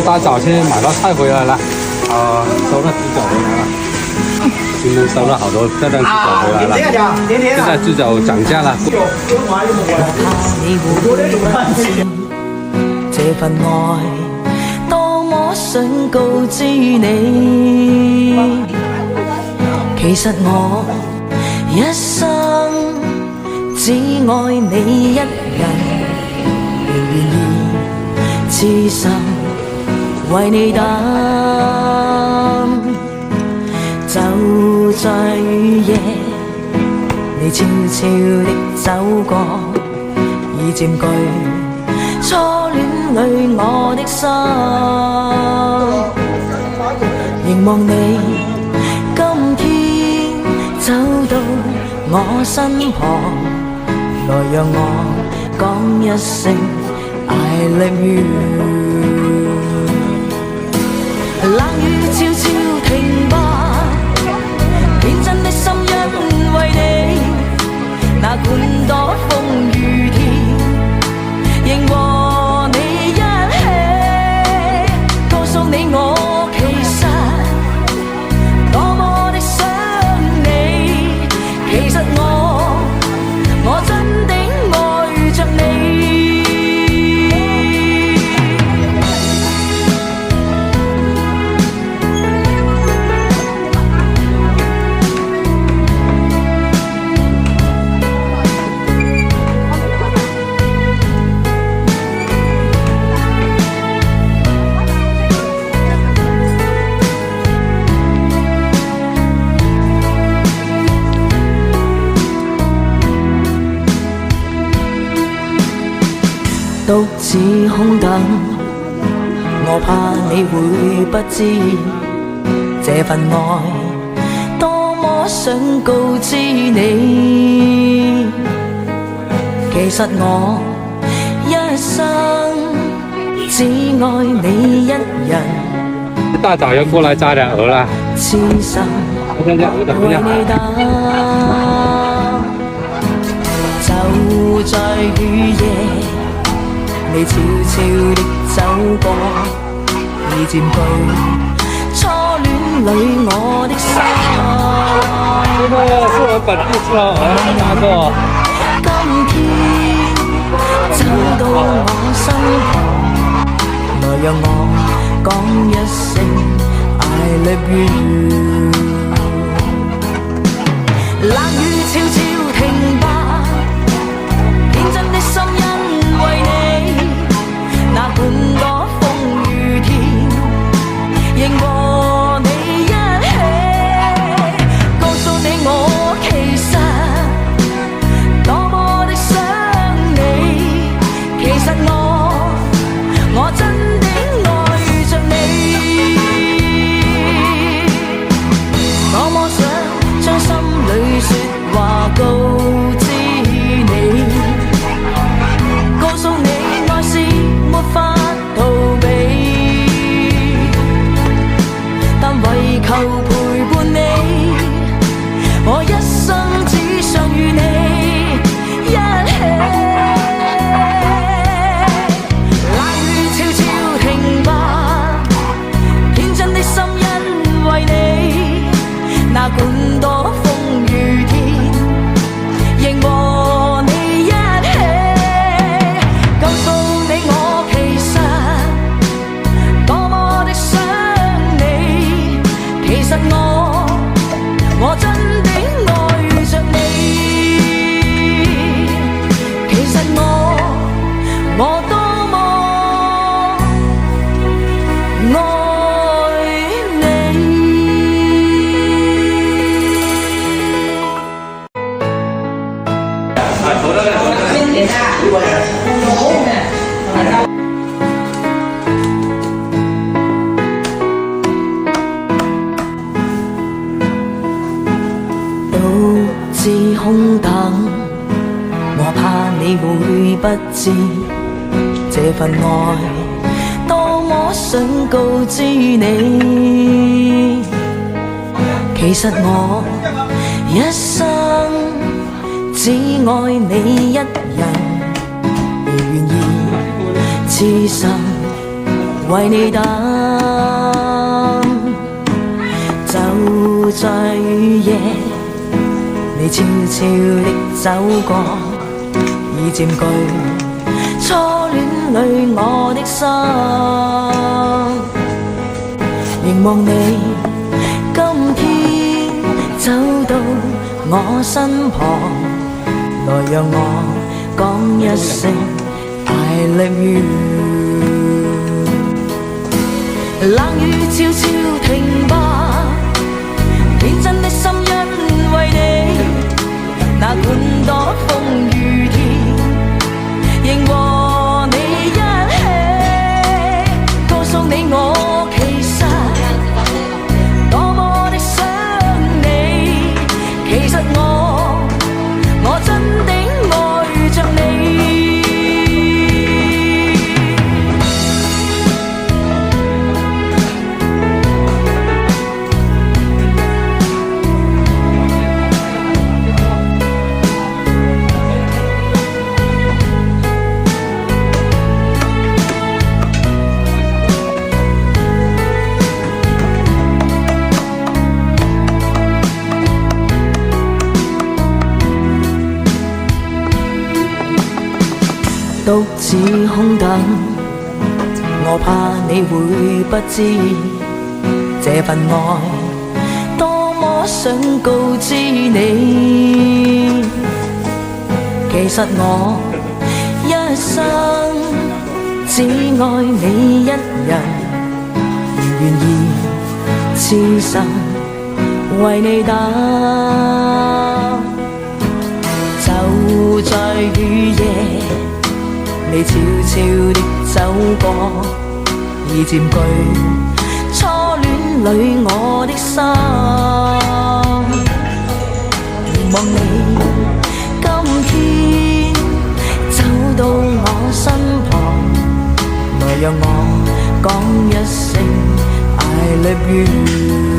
大早先买到菜回来了，收了猪脚回来了，今天收了好多漂亮猪脚回来了。现在猪脚涨价了。这份爱多么想告知你，其實我一生只愛你一人，仍願意痴心為你等。就在雨夜，你悄悄的走過，已佔據初戀裏我的心，凝望你今天走到我身旁，來讓我講一聲 I love you。 冷雨悄悄停吧，天真的心因為你，那管多風雨天，仍和你一起，告訴你我其實多麼的想你，其實我真的愛着你。獨自空等，我怕你會不知這份愛多麼想告知你，其實我一生只愛你一人。大早要過來摘點鵝了，痴心為你等，就在雨夜。你悄悄地走過，已佔據初戀裏我的心。這個是我本地吃鵝大哥。今天走到我身旁，來讓我講一聲 I love you。 冷雨悄悄停吧，天真的心因為你，那管多風雨天，仍和你一起，告訴你我其實多麼的想你，其實我真的愛着你，多麼想將心裏說話告知你，告訴你愛是沒法逃避，但為求陪伴你，我一生只想與你一起。冷雨悄悄停吧，天真的心因為你，那管多風雨天，仍和你一起，告訴你我其實多麼的想你，其實我真的愛着你，其實我多麼愛你。獨自空等，我怕你會不知這份愛多麼想告知你，其實我一生只愛你一人，而願意痴心為你等，就在雨夜，你悄悄地走過，已佔據初戀裏我的心。凝望你今天走到我身旁，來讓我講一聲 I love you。冷雨悄悄停吧，天真的心因為你，哪管多風雨天，仍和你一起，告訴你我其實多麼的想你，其實我真的愛着你。獨自空等，我怕你會不知這份愛多麼想告知你。其實我一生只愛你一人，願意痴心為你等，就在雨夜，你悄悄地走過，已佔據初戀裏我的心。凝望你今天走到我身旁，來讓我講一聲 I love you。